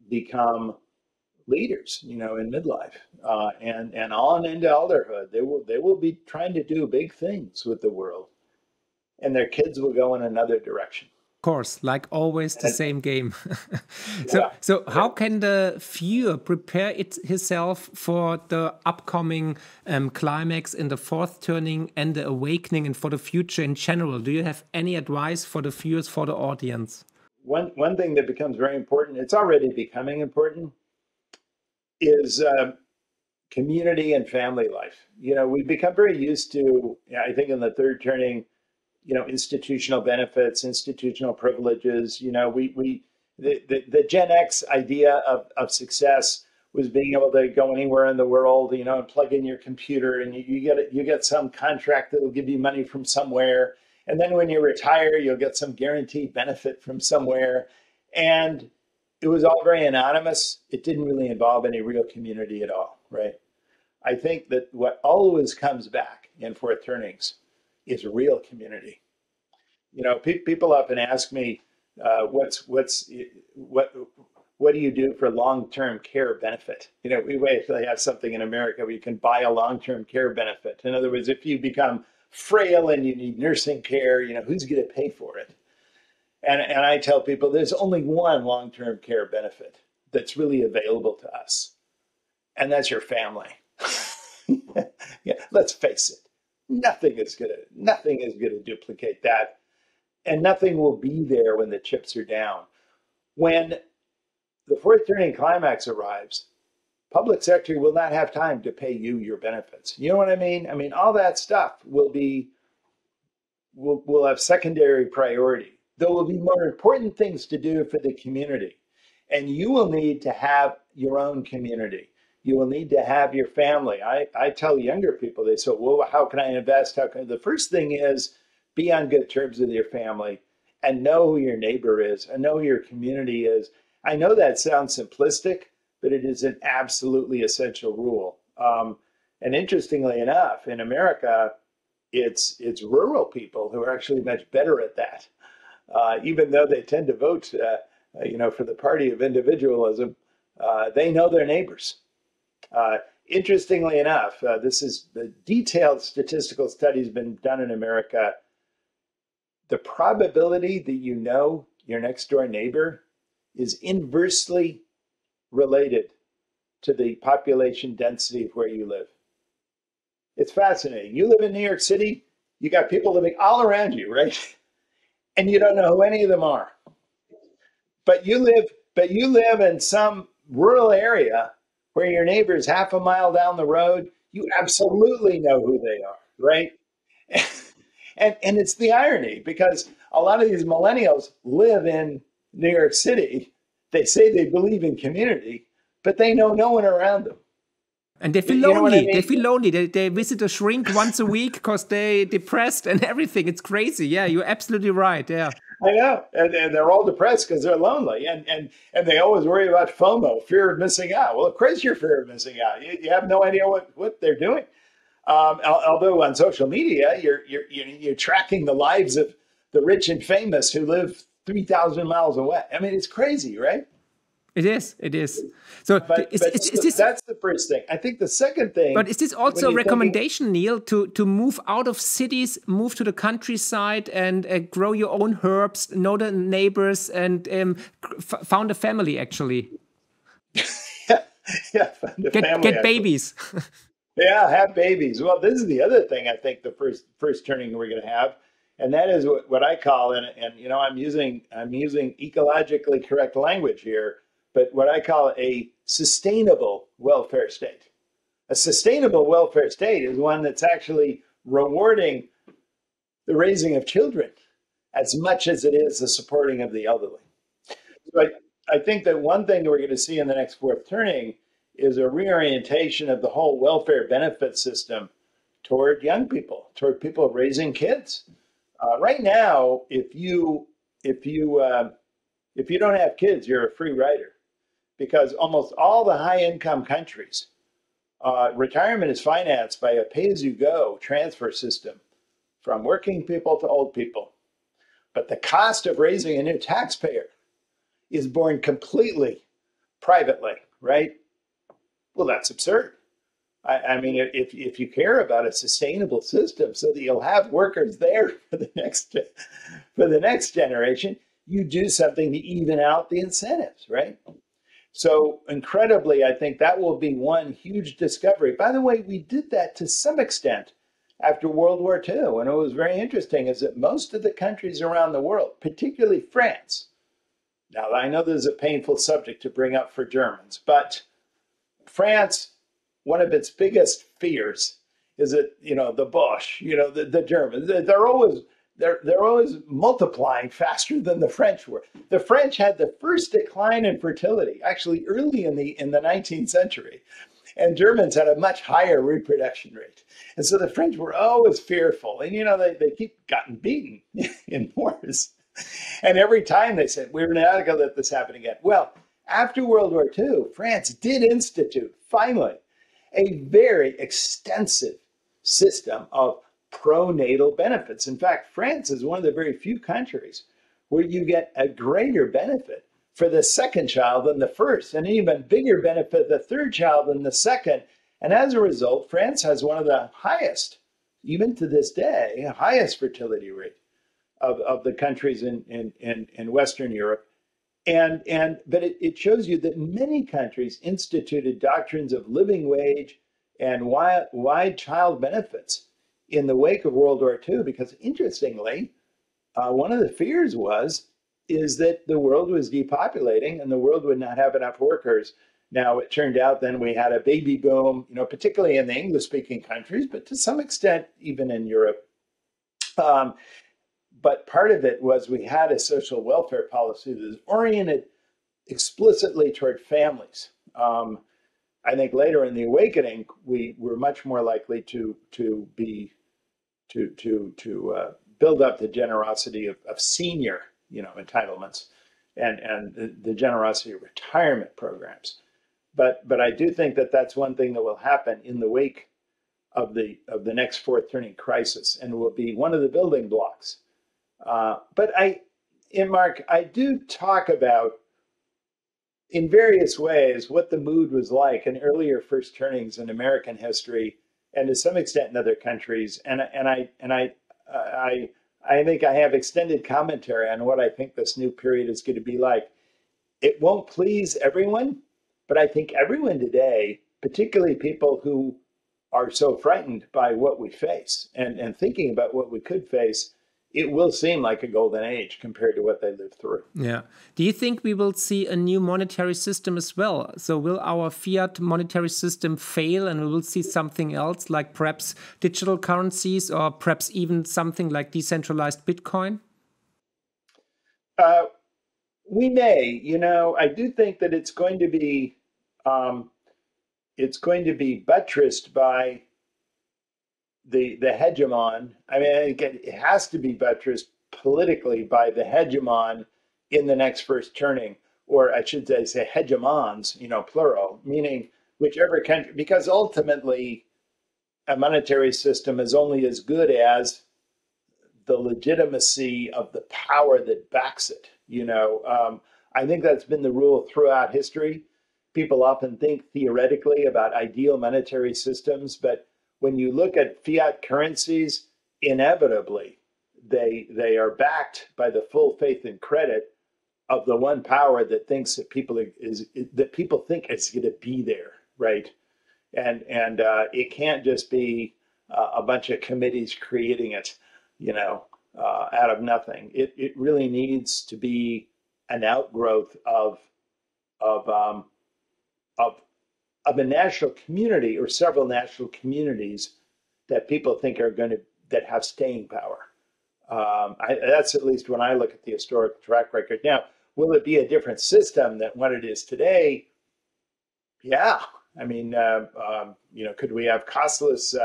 Speaker 2: become leaders, in midlife and on into elderhood. They will be trying to do big things with the world, and their kids will go in another direction.
Speaker 1: Course, like always, the same game.
Speaker 2: Yeah.
Speaker 1: So how can the viewer prepare himself for the upcoming climax in the fourth turning and the awakening, and for the future in general? Do you have any advice for the viewers, for the audience?
Speaker 2: One thing that becomes very important, it's already becoming important, is community and family life. We've become very used to, I think in the third turning, institutional benefits, institutional privileges. The Gen X idea of success was being able to go anywhere in the world, and plug in your computer, and you get some contract that will give you money from somewhere, and then when you retire, you'll get some guaranteed benefit from somewhere, and it was all very anonymous. It didn't really involve any real community at all, right? I think that what always comes back in fourth turnings is real community. People often ask me, what do you do for long-term care benefit? We actually have something in America where you can buy a long-term care benefit. In other words, if you become frail and you need nursing care, who's going to pay for it? And I tell people there's only one long-term care benefit that's really available to us, and that's your family. Yeah, let's face it. Nothing is gonna duplicate that, and nothing will be there when the chips are down. When the fourth turning climax arrives, public sector will not have time to pay you your benefits. You know what I mean? I mean, all that stuff will have secondary priority. There will be more important things to do for the community, and you will need to have your own community. You will need to have your family. I tell younger people, they say, well, how can I invest? The first thing is be on good terms with your family and know who your neighbor is and know who your community is. I know that sounds simplistic, but it is an absolutely essential rule. And interestingly enough, in America, it's rural people who are actually much better at that. Even though they tend to vote, for the party of individualism, they know their neighbors. Interestingly enough, this is the detailed statistical studies been done in America. The probability that you know your next door neighbor is inversely related to the population density of where you live. It's fascinating. You live in New York City, you got people living all around you, right? And you don't know who any of them are. But you live in some rural area where your neighbor is half a mile down the road. You absolutely know who they are, right? And it's the irony, because a lot of these millennials live in New York City. They say they believe in community, but they know no one around them.
Speaker 1: And they feel lonely. I mean? They feel lonely. They visit a shrink once a week because they're depressed and everything. It's crazy. Yeah, you're absolutely right. Yeah.
Speaker 2: I know. And they're all depressed because they're lonely. And they always worry about FOMO, fear of missing out. Well, of course you're fear of missing out. You have no idea what they're doing. Although on social media, you're tracking the lives of the rich and famous who live 3,000 miles away. I mean, it's crazy, right?
Speaker 1: It is. It is. So is this?
Speaker 2: That's the first thing. I think the second thing.
Speaker 1: But is this also a recommendation, Neil, to move out of cities, move to the countryside, and grow your own herbs, know the neighbors, and found a family? Actually,
Speaker 2: yeah, found a family.
Speaker 1: Get babies.
Speaker 2: Yeah, have babies. Well, this is the other thing I think the first turning we're going to have, and that is what I call, and you know, I'm using ecologically correct language here, but what I call a sustainable welfare state. A sustainable welfare state is one that's actually rewarding the raising of children as much as it is the supporting of the elderly. So I think that one thing that we're going to see in the next fourth turning is a reorientation of the whole welfare benefit system toward young people, toward people raising kids. Right now, if you don't have kids, you're a free rider, because almost all the high-income countries, retirement is financed by a pay-as-you-go transfer system from working people to old people. But the cost of raising a new taxpayer is borne completely privately, right? Well, that's absurd. I mean, if you care about a sustainable system so that you'll have workers there for the next generation, you do something to even out the incentives, right? So incredibly, I think that will be one huge discovery. By the way, we did that to some extent after World War II. And it was very interesting is that most of the countries around the world, particularly France, now I know this is a painful subject to bring up for Germans, but France, one of its biggest fears is that, you know, the Bosch, you know, the Germans, they're always multiplying faster than the French were. The French had the first decline in fertility, actually early in the 19th century. And Germans had a much higher reproduction rate. And so the French were always fearful. And, you know, they keep gotten beaten in wars. And every time they said, we're not going to let this happen again. Well, after World War II, France did institute, finally, a very extensive system of pronatal benefits. In fact, France is one of the very few countries where you get a greater benefit for the second child than the first, and an even bigger benefit the third child than the second. And as a result, France has one of the highest, even to this day, highest fertility rate of the countries in Western Europe. But it shows you that many countries instituted doctrines of living wage and wide child benefits in the wake of World War II, because interestingly, one of the fears is that the world was depopulating and the world would not have enough workers. Now, it turned out then we had a baby boom, you know, particularly in the English-speaking countries, but to some extent even in Europe. But part of it was we had a social welfare policy that was oriented explicitly toward families. I think later in the awakening, we were much more likely to build up the generosity of senior, you know, entitlements and the generosity of retirement programs. But I do think that that's one thing that will happen in the wake of the next fourth turning crisis, and will be one of the building blocks. But Mark, I do talk about in various ways what the mood was like in earlier first turnings in American history, and to some extent in other countries. And I think I have extended commentary on what I think this new period is going to be like. It won't please everyone, but I think everyone today, particularly people who are so frightened by what we face and thinking about what we could face, it will seem like a golden age compared to what they lived through.
Speaker 1: Yeah. Do you think we will see a new monetary system as well? So will our fiat monetary system fail and we will see something else, like perhaps digital currencies, or perhaps even something like decentralized Bitcoin?
Speaker 2: We may. You know, I do think that it's going to be buttressed by the hegemon. I mean, again, it has to be buttressed politically by the hegemon in the next first turning, or I should say hegemons, you know, plural, meaning whichever country, because ultimately a monetary system is only as good as the legitimacy of the power that backs it. You know, I think that's been the rule throughout history. People often think theoretically about ideal monetary systems, but when you look at fiat currencies, inevitably they are backed by the full faith and credit of the one power that thinks that people think it's going to be there, right? And it can't just be a bunch of committees creating it, out of nothing. It really needs to be an outgrowth of um, of of a national community or several national communities that people think are going to that have staying power. That's at least when I look at the historic track record. Now, will it be a different system than what it is today? Yeah. I mean, could we have costless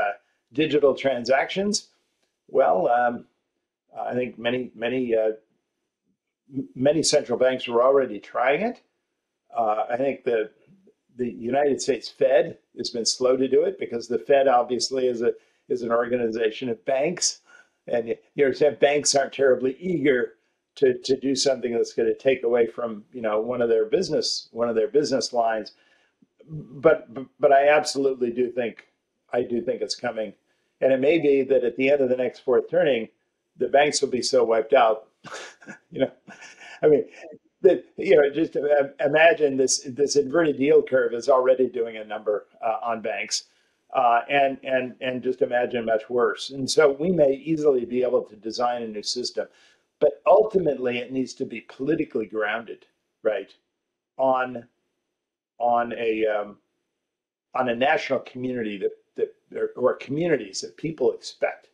Speaker 2: digital transactions? Well, I think many central banks were already trying it. I think the United States Fed has been slow to do it because the Fed obviously is an organization of banks, and you understand banks aren't terribly eager to do something that's going to take away from one of their business lines. But I absolutely do think it's coming, and it may be that at the end of the next fourth turning, the banks will be so wiped out. you know, I mean, that just imagine this inverted yield curve is already doing a number on banks, and just imagine much worse. And so we may easily be able to design a new system, but ultimately it needs to be politically grounded, right, on on a um, on a national community or communities that people expect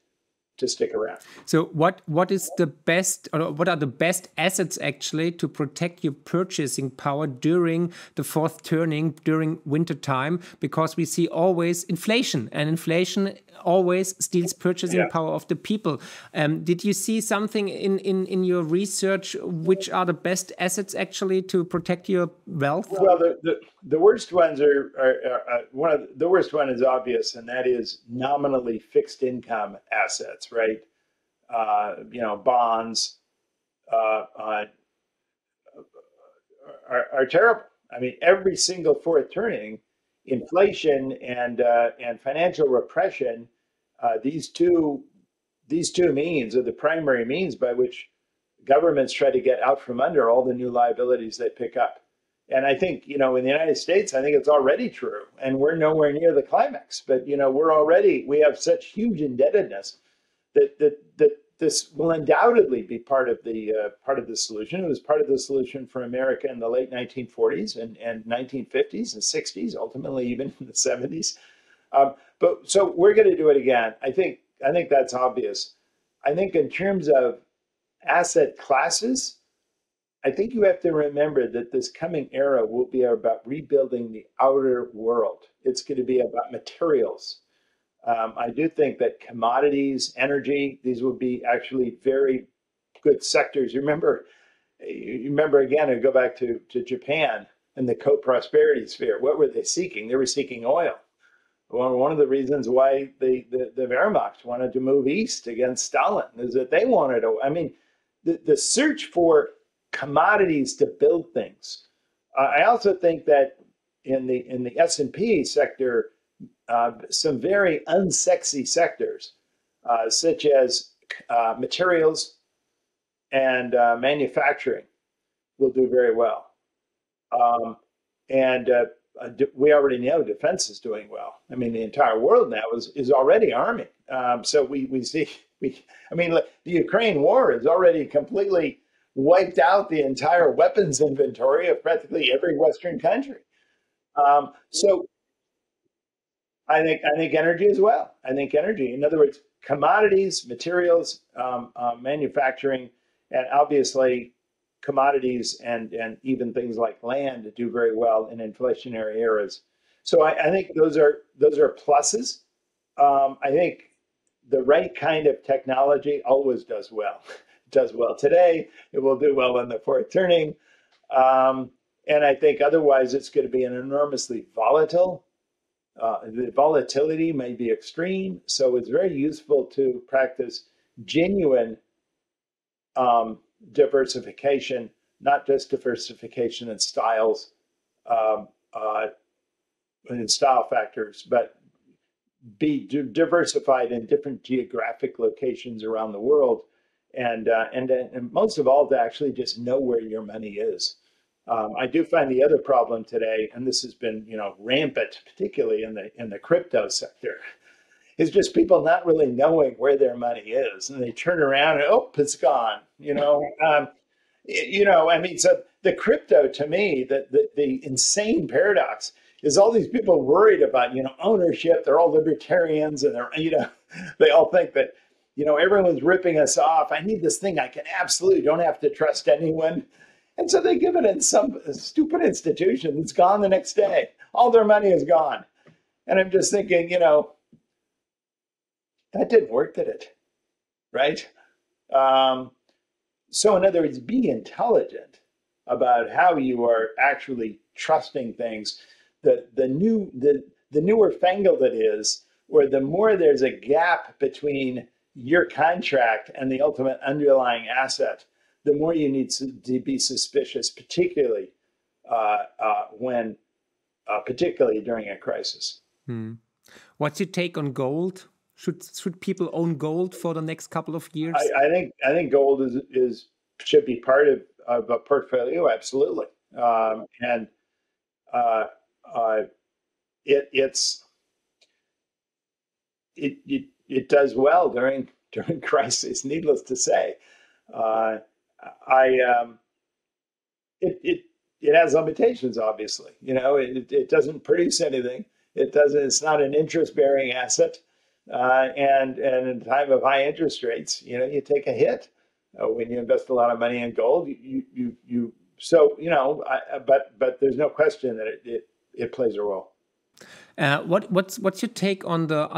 Speaker 2: to stick around.
Speaker 1: So what is the best, or what are the best assets actually to protect your purchasing power during the fourth turning, during winter time? Because we see always inflation, and inflation always steals purchasing
Speaker 2: Yeah.
Speaker 1: power of the people. Did you see something in your research which are the best assets actually to protect your wealth?
Speaker 2: Well, the worst ones are one of the worst one is obvious, and that is nominally fixed income assets, right? Bonds are terrible. I mean, every single fourth turning, inflation and financial repression, these two means are the primary means by which governments try to get out from under all the new liabilities they pick up. And I think, in the United States, I think it's already true. And we're nowhere near the climax. But, we have such huge indebtedness that this will undoubtedly be part of the solution. It was part of the solution for America in the late 1940s and 1950s and 60s, ultimately even in the 70s. But so we're going to do it again. I think that's obvious. I think in terms of asset classes, I think you have to remember that this coming era will be about rebuilding the outer world. It's going to be about materials. I do think that commodities, energy, these will be actually very good sectors. You remember again, I go back to Japan and the co-prosperity sphere. What were they seeking? They were seeking oil. One of the reasons why the Wehrmacht wanted to move east against Stalin is that they wanted to. I mean, the search for commodities to build things. I also think that in the S&P sector, some very unsexy sectors, such as materials and manufacturing, will do very well. And we already know defense is doing well. I mean, the entire world now is already arming. So we see look, the Ukraine war has already completely wiped out the entire weapons inventory of practically every Western country. So I think energy as well. I think energy, in other words, commodities, materials, manufacturing, and obviously commodities and even things like land do very well in inflationary eras. So I think those are pluses. I think the right kind of technology always does well. It does well today. It will do well in the fourth turning. And I think otherwise it's going to be an enormously volatile. The volatility may be extreme, so it's very useful to practice genuine diversification not just diversification in styles, um, uh, in style factors, but be diversified in different geographic locations around the world, and most of all, to actually just know where your money is. I do find the other problem today, and this has been rampant, particularly in the crypto sector, is just people not really knowing where their money is, and they turn around and oh, it's gone. I mean, so the crypto to me, the insane paradox is all these people worried about, ownership. They're all libertarians and they all think that, everyone's ripping us off. I need this thing. I can absolutely don't have to trust anyone. And so they give it in some stupid institution. It's gone the next day. All their money is gone. And I'm just thinking, that didn't work, did it? Right? Um, so, in other words, be intelligent about how you are actually trusting things. The newer fangled it is, or the more there's a gap between your contract and the ultimate underlying asset, the more you need to be suspicious, particularly during a crisis.
Speaker 1: Hmm. What's your take on gold? Should people own gold for the next couple of years?
Speaker 2: I think gold is should be part of a portfolio, absolutely. And uh, uh, it it's it does well during crisis. Needless to say, uh, I it has limitations. Obviously, it doesn't produce anything. It doesn't. It's not an interest bearing asset. And in time of high interest rates, you take a hit when you invest a lot of money in gold. So but there's no question that it plays a role.
Speaker 1: What's your take on the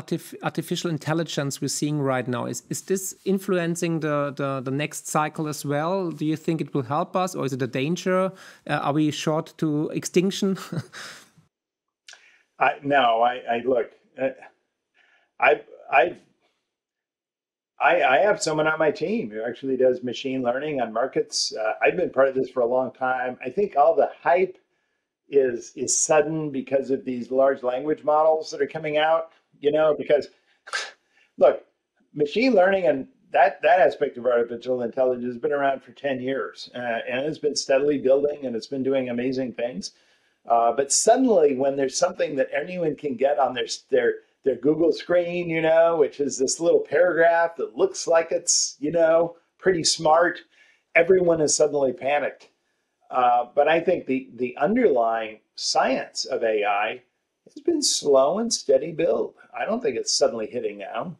Speaker 1: artificial intelligence we're seeing right now? Is this influencing the next cycle as well? Do you think it will help us, or is it a danger? Are we short to extinction?
Speaker 2: No, I look. I I I have someone on my team who actually does machine learning on markets. I've been part of this for a long time. I think all the hype is sudden because of these large language models that are coming out. Because look, machine learning and that aspect of artificial intelligence has been around for 10 years, and it's been steadily building, and it's been doing amazing things. But suddenly, when there's something that anyone can get on their Google screen, which is this little paragraph that looks like it's, pretty smart, everyone is suddenly panicked. But I think the underlying science of AI has been slow and steady build. I don't think it's suddenly hitting now.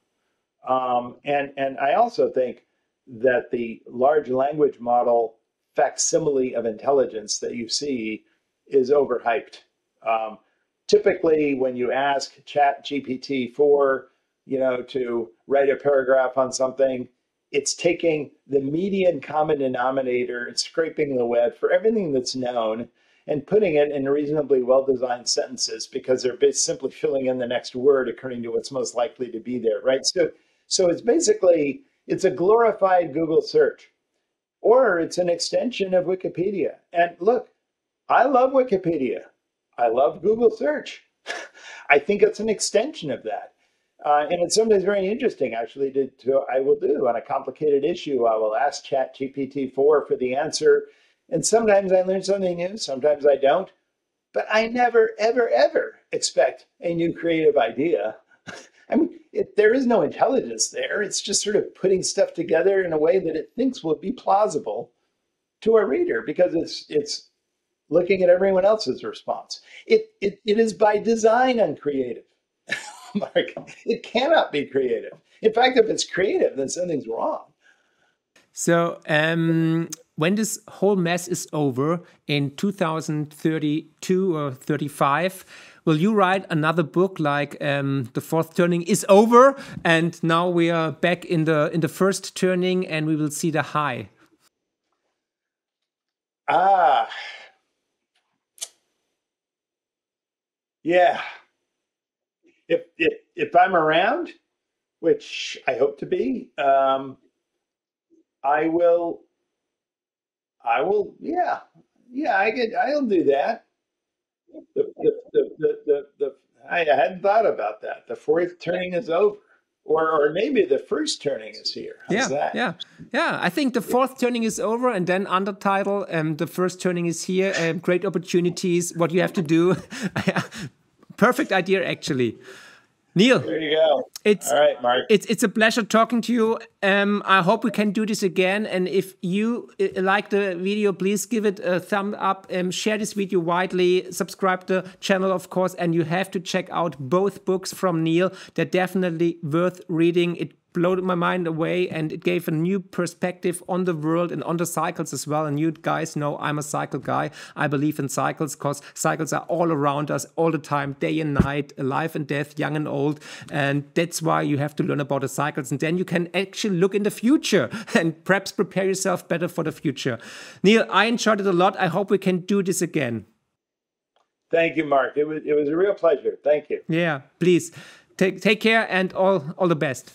Speaker 2: And I also think that the large language model facsimile of intelligence that you see is overhyped. Um, Typically, when you ask Chat GPT-4, to write a paragraph on something, it's taking the median common denominator and scraping the web for everything that's known and putting it in reasonably well-designed sentences because they're simply filling in the next word according to what's most likely to be there, right? So it's a glorified Google search, or it's an extension of Wikipedia. And look, I love Wikipedia. I love Google search. I think it's an extension of that. And it's sometimes very interesting, actually, I will do on a complicated issue. I will ask Chat GPT-4 for the answer. And sometimes I learn something new, sometimes I don't. But I never, ever, ever expect a new creative idea. I mean, there is no intelligence there. It's just sort of putting stuff together in a way that it thinks will be plausible to a reader because it's looking at everyone else's response. It is by design uncreative. Mark, it cannot be creative. In fact, if it's creative, then something's wrong.
Speaker 1: So, when this whole mess is over in 2032 or 35, will you write another book like The Fourth Turning is over, and now we are back in the first turning, and we will see the high?
Speaker 2: Ah, yeah. If I'm around, which I hope to be, I will I will. Yeah, yeah. I'll do that. I hadn't thought about that. The fourth turning is over, or maybe the first turning is here. How's
Speaker 1: Yeah,
Speaker 2: that?
Speaker 1: yeah, yeah. I think the fourth turning is over, and then undertitle, the first turning is here. Great opportunities. What you have to do. Perfect idea, actually. Neil,
Speaker 2: There you go.
Speaker 1: it's
Speaker 2: All right, Mark.
Speaker 1: it's a pleasure talking to you. I hope we can do this again. And if you like the video, please give it a thumb up. Share this video widely. Subscribe to the channel, of course. And you have to check out both books from Neil. They're definitely worth reading. It blew my mind away, and it gave a new perspective on the world and on the cycles as well. And you guys know I'm a cycle guy. I believe in cycles because cycles are all around us all the time, day and night, alive and death, young and old. And that's why you have to learn about the cycles. And then you can actually look in the future and perhaps prepare yourself better for the future. Neil, I enjoyed it a lot. I hope we can do this again.
Speaker 2: Thank you, Mark. It was a real pleasure. Thank you.
Speaker 1: Yeah, please take care and all the best.